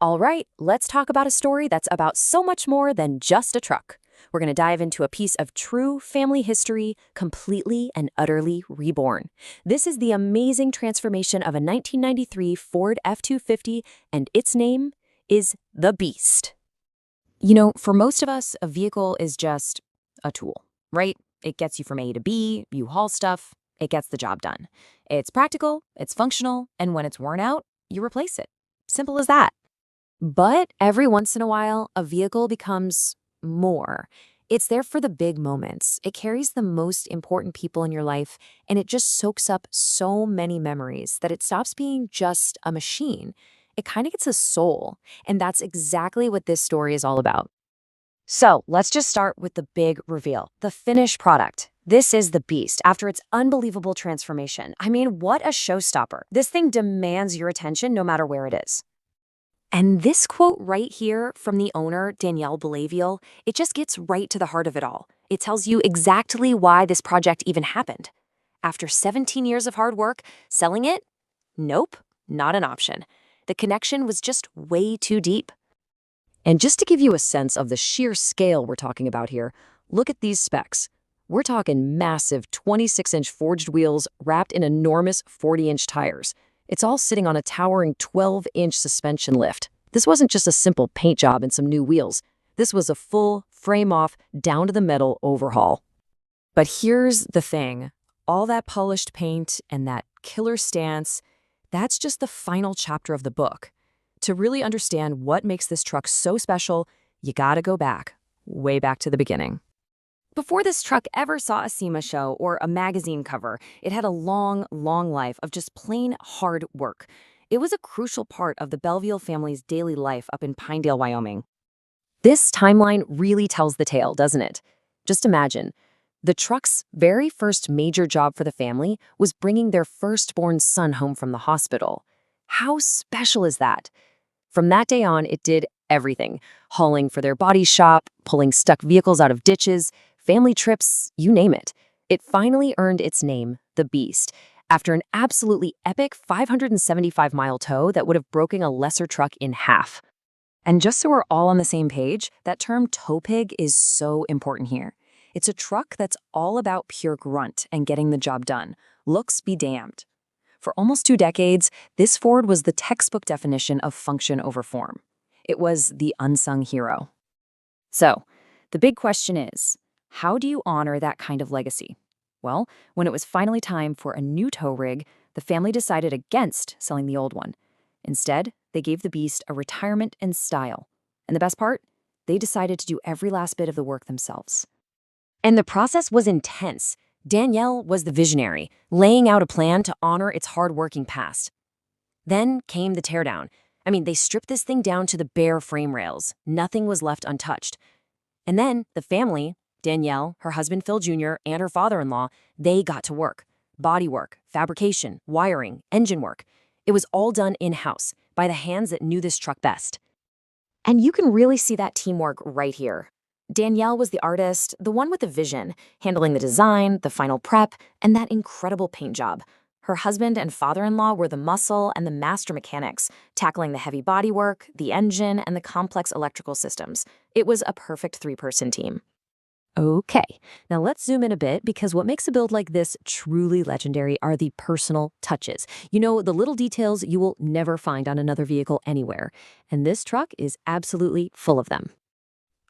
All right, let's talk about a story that's about so much more than just a truck. We're going to dive into a piece of true family history, completely and utterly reborn. This is the amazing transformation of a 1993 Ford F250, and its name is the Beast. For most of us, a vehicle is just a tool, right? It gets you from A to B, you haul stuff, it gets the job done. It's practical, it's functional, and when it's worn out, you replace it. Simple as that. But every once in a while, a vehicle becomes more. It's there for the big moments. It carries the most important people in your life, and it just soaks up so many memories that it stops being just a machine. It kind of gets a soul, and that's exactly what this story is all about. So let's just start with the big reveal, the finished product. This is the Beast after its unbelievable transformation. I mean, what a showstopper. This thing demands your attention no matter where it is. And this quote right here from the owner, Danielle Belveal, it just gets right to the heart of it all. It tells you exactly why this project even happened. After 17 years of hard work, selling it? Nope, not an option. The connection was just way too deep. And just to give you a sense of the sheer scale we're talking about here, look at these specs. We're talking massive 26-inch forged wheels wrapped in enormous 40-inch tires. It's all sitting on a towering 12-inch suspension lift. This wasn't just a simple paint job and some new wheels. This was a full, frame-off, down-to-the-metal overhaul. But here's the thing. All that polished paint and that killer stance, that's just the final chapter of the book. To really understand what makes this truck so special, you gotta go back, way back to the beginning. Before this truck ever saw a SEMA show or a magazine cover, it had a long, long life of just plain hard work. It was a crucial part of the Belveal family's daily life up in Pinedale, Wyoming. This timeline really tells the tale, doesn't it? Just imagine. The truck's very first major job for the family was bringing their firstborn son home from the hospital. How special is that? From that day on, it did everything. Hauling for their body shop, pulling stuck vehicles out of ditches, family trips, you name it. It finally earned its name, the Beast, after an absolutely epic 575-mile tow that would have broken a lesser truck in half. And just so we're all on the same page, that term tow pig is so important here. It's a truck that's all about pure grunt and getting the job done. Looks be damned. For almost 2 decades, this Ford was the textbook definition of function over form. It was the unsung hero. So, the big question is, how do you honor that kind of legacy? Well, when it was finally time for a new tow rig, the family decided against selling the old one. Instead, they gave the Beast a retirement in style. And the best part? They decided to do every last bit of the work themselves. And the process was intense. Danielle was the visionary, laying out a plan to honor its hard-working past. Then came the teardown. They stripped this thing down to the bare frame rails. Nothing was left untouched. And then the family, Danielle, her husband Phil Jr., and her father-in-law, they got to work. Body work, fabrication, wiring, engine work. It was all done in-house, by the hands that knew this truck best. And you can really see that teamwork right here. Danielle was the artist, the one with the vision, handling the design, the final prep, and that incredible paint job. Her husband and father-in-law were the muscle and the master mechanics, tackling the heavy bodywork, the engine, and the complex electrical systems. It was a perfect 3-person team. Okay, now let's zoom in a bit because what makes a build like this truly legendary are the personal touches. The little details you will never find on another vehicle anywhere. And this truck is absolutely full of them.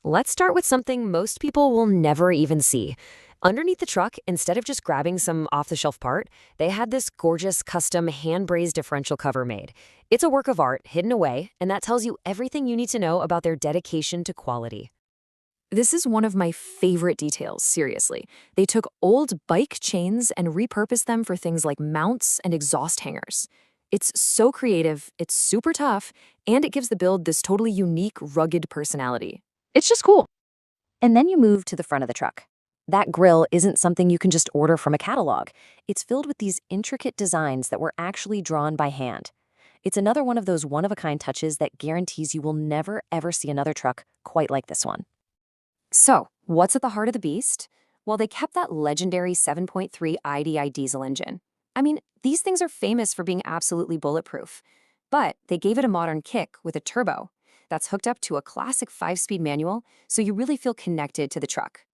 Let's start with something most people will never even see. Underneath the truck, instead of just grabbing some off-the-shelf part, they had this gorgeous custom hand-brazed differential cover made. It's a work of art hidden away, and that tells you everything you need to know about their dedication to quality. This is one of my favorite details, seriously. They took old bike chains and repurposed them for things like mounts and exhaust hangers. It's so creative, it's super tough, and it gives the build this totally unique, rugged personality. It's just cool. And then you move to the front of the truck. That grille isn't something you can just order from a catalog. It's filled with these intricate designs that were actually drawn by hand. It's another one of those one-of-a-kind touches that guarantees you will never, ever see another truck quite like this one. So, what's at the heart of the Beast? Well, they kept that legendary 7.3 IDI diesel engine. These things are famous for being absolutely bulletproof. But they gave it a modern kick with a turbo that's hooked up to a classic 5-speed manual, so you really feel connected to the truck.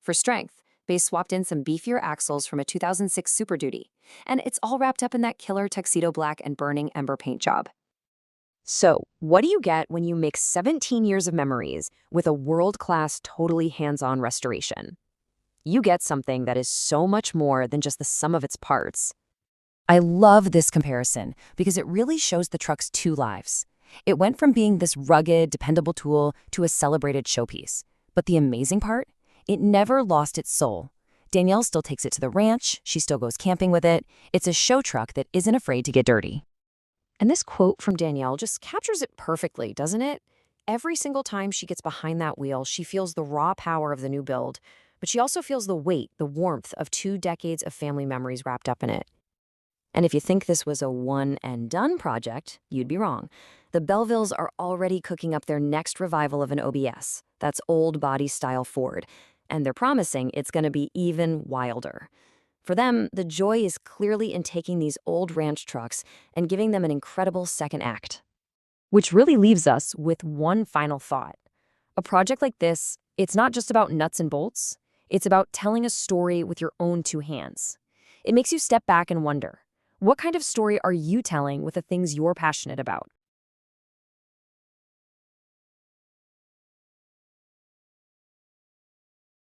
For strength, they swapped in some beefier axles from a 2006 Super Duty, and it's all wrapped up in that killer tuxedo black and burning ember paint job. So, what do you get when you mix 17 years of memories with a world-class, totally hands-on restoration? You get something that is so much more than just the sum of its parts. I love this comparison because it really shows the truck's two lives. It went from being this rugged, dependable tool to a celebrated showpiece. But the amazing part? It never lost its soul. Danielle still takes it to the ranch, she still goes camping with it. It's a show truck that isn't afraid to get dirty. And this quote from Danielle just captures it perfectly, doesn't it? Every single time she gets behind that wheel, she feels the raw power of the new build, but she also feels the weight, the warmth of 2 decades of family memories wrapped up in it. And if you think this was a one-and-done project, you'd be wrong. The Belveals are already cooking up their next revival of an OBS. That's old body-style Ford. And they're promising it's going to be even wilder. For them, the joy is clearly in taking these old ranch trucks and giving them an incredible second act. Which really leaves us with one final thought. A project like this, it's not just about nuts and bolts. It's about telling a story with your own 2 hands. It makes you step back and wonder, what kind of story are you telling with the things you're passionate about?